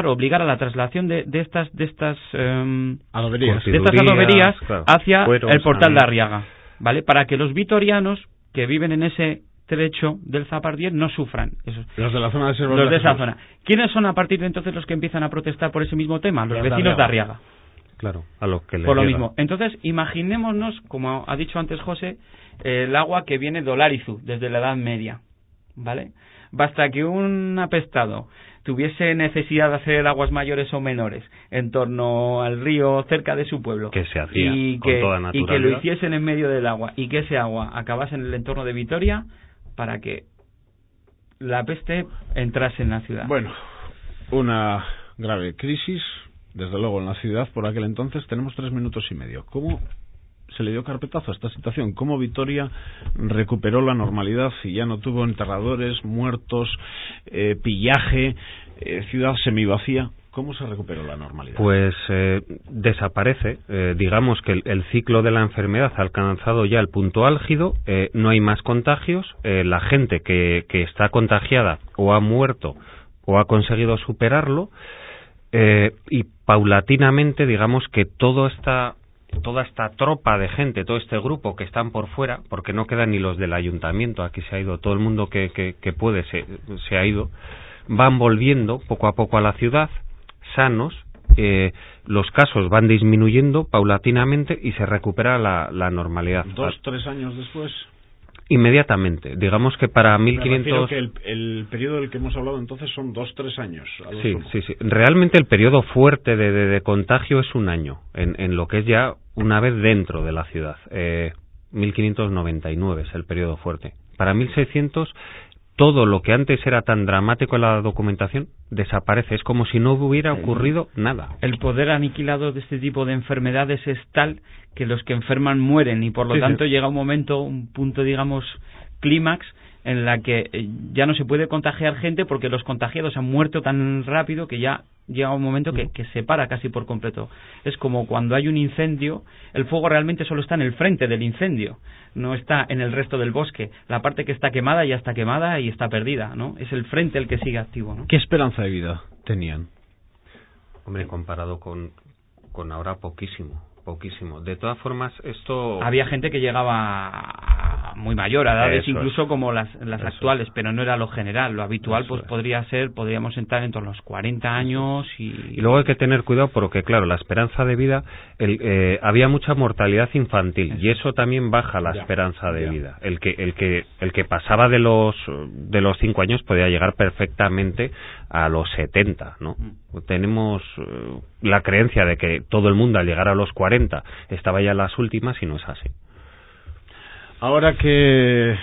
obligar a la trasladación de estas adoberías claro, hacia el portal de Arriaga, ¿vale? Para que los vitorianos que viven en ese trecho del Zapardiel no sufran. Los de la zona de los de esa zona. ¿Quiénes son a partir de entonces los que empiezan a protestar por ese mismo tema? Los vecinos de Arriaga. Claro, a lo que le por lo llega. mismo. Entonces, imaginémonos, como ha dicho antes José, el agua que viene de Olarizu, desde la Edad Media, ¿vale? Basta que un apestado tuviese necesidad de hacer aguas mayores o menores en torno al río cerca de su pueblo, que se hacía y con toda naturalidad, que lo hiciesen en medio del agua y que ese agua acabase en el entorno de Vitoria para que la peste entrase en la ciudad. Bueno, una grave crisis, desde luego en la ciudad por aquel entonces. Tenemos 3 minutos y medio. ¿Cómo se le dio carpetazo a esta situación? ¿Cómo Vitoria recuperó la normalidad y ya no tuvo enterradores, muertos, pillaje, ciudad semivacía? ¿Cómo se recuperó la normalidad? Pues desaparece. Digamos que el ciclo de la enfermedad ha alcanzado ya el punto álgido. No hay más contagios. La gente que está contagiada o ha muerto o ha conseguido superarlo. Y paulatinamente, digamos que toda esta tropa de gente, todo este grupo que están por fuera, porque no quedan ni los del ayuntamiento, aquí se ha ido todo el mundo que puede, se ha ido, van volviendo poco a poco a la ciudad, sanos, los casos van disminuyendo paulatinamente y se recupera la normalidad. 2-3 años después. Inmediatamente, digamos que para 1500... que el periodo del que hemos hablado entonces son 2-3 años. Sí. Realmente el periodo fuerte de contagio es un año, en lo que es ya una vez dentro de la ciudad. 1599 es el periodo fuerte. Para 1600, todo lo que antes era tan dramático en la documentación desaparece. Es como si no hubiera ocurrido nada. El poder aniquilado de este tipo de enfermedades es tal que los que enferman mueren y por lo tanto llega un punto, digamos, clímax en la que ya no se puede contagiar gente porque los contagiados han muerto tan rápido que ya llega un momento que se para casi por completo. Es como cuando hay un incendio, el fuego realmente solo está en el frente del incendio, no está en el resto del bosque. La parte que está quemada ya está quemada y está perdida, ¿no? Es el frente el que sigue activo, ¿no? ¿Qué esperanza de vida tenían? Hombre, comparado con ahora, poquísimo. De todas formas, esto... Había gente que llegaba muy mayor, a edades incluso como las actuales, pero no era lo general. Lo habitual pues podríamos entrar en torno a los 40 años y luego hay que tener cuidado porque, claro, la esperanza de vida, había mucha mortalidad infantil y eso también baja la esperanza de vida. El que pasaba de los 5 años podía llegar perfectamente a los 70, ¿no? Tenemos la creencia de que todo el mundo al llegar a los 40 estaba ya en las últimas y no es así. Ahora que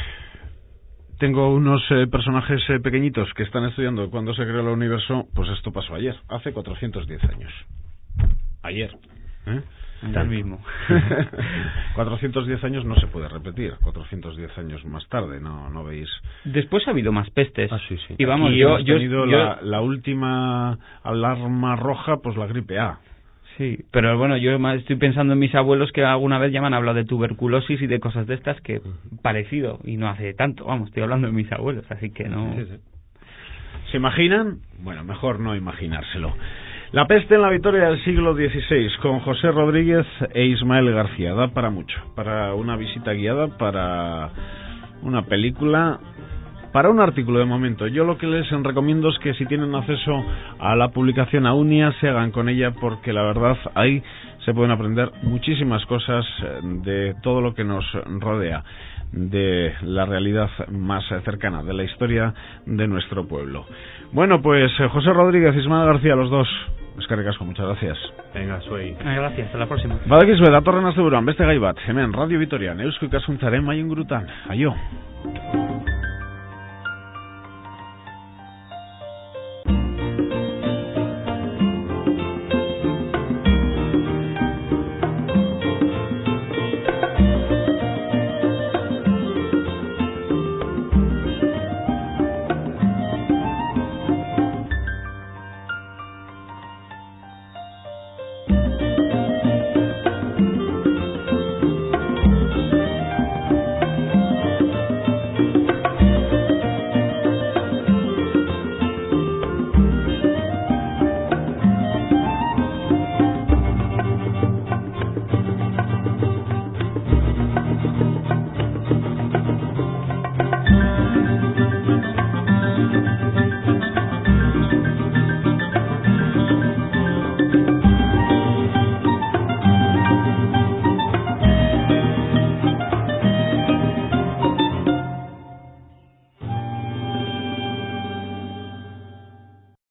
tengo unos personajes pequeñitos que están estudiando cuándo se creó el universo, pues esto pasó ayer, hace 410 años. Ayer. Ayer mismo. 410 años no se puede repetir, 410 años más tarde, ¿no veis? Después ha habido más pestes. Sí. Y vamos, hemos tenido la última alarma roja, pues la gripe A. Sí, pero bueno, yo estoy pensando en mis abuelos que alguna vez ya me han hablado de tuberculosis y de cosas de estas que parecido, y no hace tanto, vamos, estoy hablando de mis abuelos, así que no... Sí. ¿Se imaginan? Bueno, mejor no imaginárselo. La peste en la Vitoria del siglo XVI, con José Rodríguez e Ismael García. Da para mucho, para una visita guiada, para una película, para un artículo de momento. Yo lo que les recomiendo es que si tienen acceso a la publicación a UNIA, se hagan con ella, porque la verdad ahí se pueden aprender muchísimas cosas de todo lo que nos rodea, de la realidad más cercana, de la historia de nuestro pueblo. Bueno, pues José Rodríguez y Ismael García, los dos, eskerrik asko, muchas gracias. Venga, soy. Gracias, hasta la próxima. Badakizue, datorren asteburuan beste gai bat, hemen Radio Vitorian, Eusko Ikaskuntzaren Mahaingurutan. Aio.